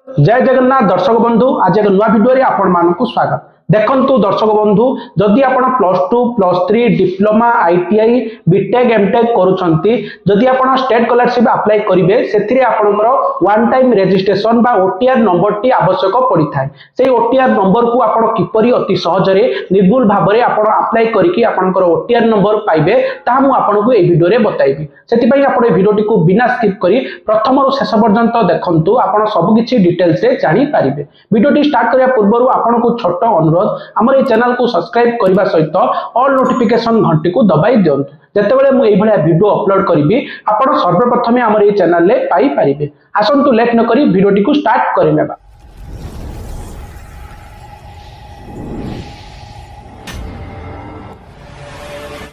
जय जगन्नाथ दर्शक बंधु आज एक नुआ वीडियो रे आपण मानकु स्वागत। देखंतु दर्शक बंधु जदि आपण +2 +3 डिप्लोमा आईटीआई बीटेक एमटेक करूछंती जदि आपण स्टेट स्कॉलरशिप अप्लाई करिवे सेथिरे आपणकर वन टाइम रजिस्ट्रेशन बा ओटीआर नंबर टी आवश्यक पड़ी थाए। सेही ओटीआर नंबर को आपण किपरि अति सहज रे निर्भुल भाबरे आपण अप्लाई करिकि आपणकर ओटीआर नंबर पाइबे ता मु आपणकु ए वीडियो रे बताइबी। सेति पई आपण ए वीडियोटी को बिना स्किप करी प्रथम रु शेष पर्यंत देखंतु आपण सब किछि डिटेल्स रे जानि पारिबे। वीडियोटी स्टार्ट करिया पूर्वरु आपणकु छोट आमर चैनल को सब्सक्राइब करने सहित ऑल नोटिफिकेशन घंटी को दबाई दिंतु जितेबाला मुझे वीडियो अपलोड करी आप सर्वप्रथम आम चैनल में पाइपर। आसतु लेट न करी वीडियोटी को स्टार्ट करने।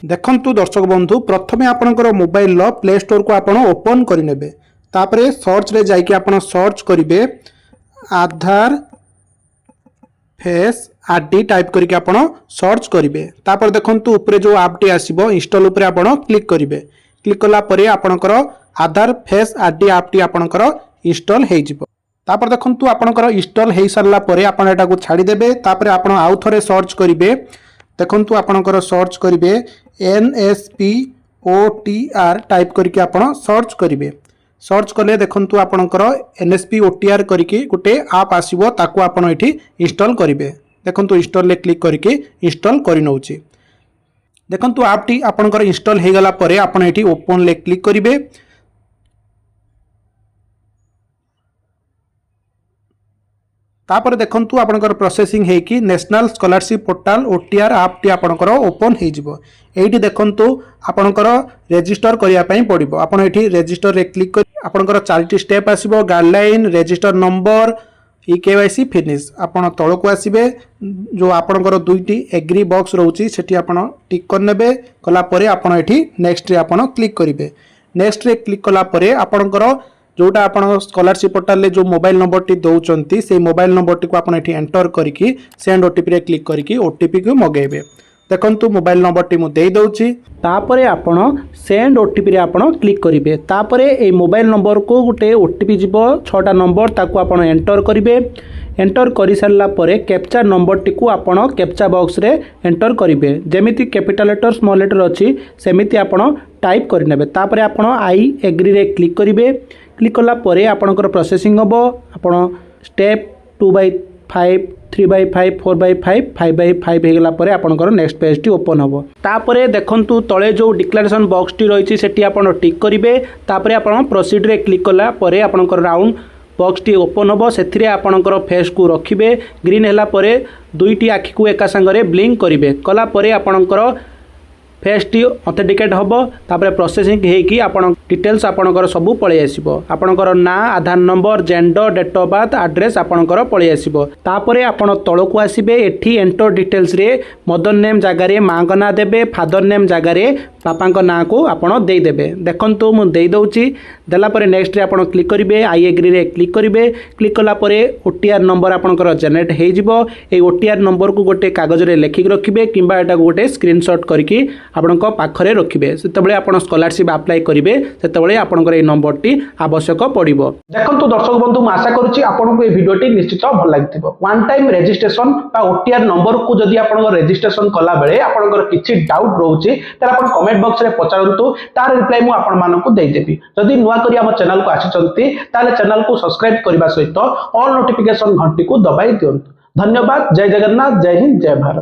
देखंतु दर्शक बंधु प्रथमे आपनकर मोबाइल प्ले स्टोर को आपण ओपन करिनेबे तापरे सर्च रे जाइके आपण सर्च करिवे आधार फेस आरडी टाइप करके आपण सर्च करिवे। तापर देखंतु ऊपर जो ऐप टी आसीबो इंस्टॉल ऊपर आपण क्लिक करिवे। क्लिक कला परे आपणकर आधार फेस आरडी ऐप टी आपणकर इंस्टॉल हे जिवो। तापर देखंतु आपणकर इंस्टॉल हे सरला परे आपण एटा को छाडी देबे। तापर आपण आउ थरे सर्च करिवे। देखंतु आपणकर सर्च करिवे NSPOTR टाइप करके आपण सर्च करिवे। सर्च कले देखंतु आपणकर NSP OTR करके गोटे आप आसीबो ताकू आपण एठी इंस्टॉल करिवे। देखंतु इंस्टॉल ले क्लिक करके इंस्टॉल करि नउची। देखंतु आप टी आपणकर इंस्टॉल हे गला परे आपण एठी ओपन ले क्लिक करिवे। तापर देखंतु आपणकर प्रोसेसिंग हे कि national scholarship portal OTR app T आपणकर ओपन हे जिवो। एठी देखंतु आपणकर रजिस्टर करिया पई पड़िबो। आपण एठी रजिस्टर रे क्लिक कर आपणकर 4टी स्टेप आसीबो guideline register number KYC finish. आपण तळ को आसीबे जो आपणकर दुईटी एग्री बॉक्स रहउची सेठी आपण टिक कर नेबे। कला परे आपण एठी नेक्स्ट रे आपण क्लिक करिवे। नेक्स्ट रे क्लिक कला परे आपणकर जोटा आपण स्कॉलरशिप पोर्टल ले जो मोबाइल नंबर टी दउचंती से मोबाइल नंबर टी को आपण एठी एंटर करिकि सेंड ओटीपी रे क्लिक करिकि ओटीपी को मगेबे। देखंतु मोबाइल नंबर टी मु देई दउची। तापरे आपण सेंड ओटीपी रे आपण क्लिक करिवे। तापरे ए मोबाइल नंबर को गुटे ओटीपी जिवो 6टा नंबर ताकू आपण एंटर करिवे। एंटर करि सरला परे कैप्चा नंबर टी को आपण कैप्चा बॉक्स रे एंटर करिवे। जेमिति कैपिटल लेटर स्मॉल लेटर अछि सेमिति आपण टाइप करनेबे। तापरे आपण आई एग्री रे क्लिक करिवे। क्लिक कला परे आपणकर प्रोसेसिंग हबो। आपण स्टेप 2/5 3/5 4/5 5/5 हेगला परे आपणकर नेक्स्ट पेज टी ओपन हबो। तापरे देखंतु तळे जो डिक्लेरेशन बॉक्स टी रहिछि सेठी आपण टिक करिवे। तापरे आपण प्रोसीड रे क्लिक कला परे आपणकर राउंड बॉक्स टी ओपन हबो। सेथिरे आपणकर फेस को रखिबे। ग्रीन हैला परे दुईटी आखि को एका संगरे ब्लिंक करिवे। कला परे आपणकर फेस टी ऑथेंटिकेट हबो। तापरे प्रोसेसिंग हे कि आपण डिटेल्स आपणकर सब पळे आसीबो। आपणकर ना Aadhaar number gender date of birth address आपणकर पळे आसीबो। तापरे आपण तळ को आसीबे। एठी एंटर डिटेल्स रे मदर नेम जगह रे मां को ना देबे फादर नेम जगह रे पापा को ना को आपण देई देबे। देखंतु मु देई दउची। देला परे नेक्स्ट रे आपण क्लिक करिवे। आई एग्री रे क्लिक करिवे। क्लिक कला परे OTR नंबर आपणकर जनरेट हे जिवो। ए OTR नंबर को गोटे कागज रे लेखिक रखिबे किबा एटा गोटे स्क्रीनशॉट करके आपणक पाखरे रखिबे। सेतेबेले आपण स्कॉलरशिप अप्लाई करिवे सेतेबेले आपणकर ए नंबर टी आवश्यक पड़िबो। देखंतु दर्शक बंधु मैं आशा करूची आपनको ए वीडियोटी निश्चित भल लागिथिबो। वन टाइम रजिस्ट्रेशन बा OTR नंबर को जदि आपन रजिस्ट्रेशन कला बेले आपनकर किछि डाउट रहउची त आपण कमेंट बॉक्स रे पचारंतु तार रिप्लाई मु आपण मानकु देई देबी। जदि नुवा करी हम चैनल को आछिचंती ताले चैनल को सब्सक्राइब करबा सहित ऑल नोटिफिकेशन घंटी को दबाई दियंतु। धन्यवाद। जय जगन्नाथ जय हिंद जय भारत।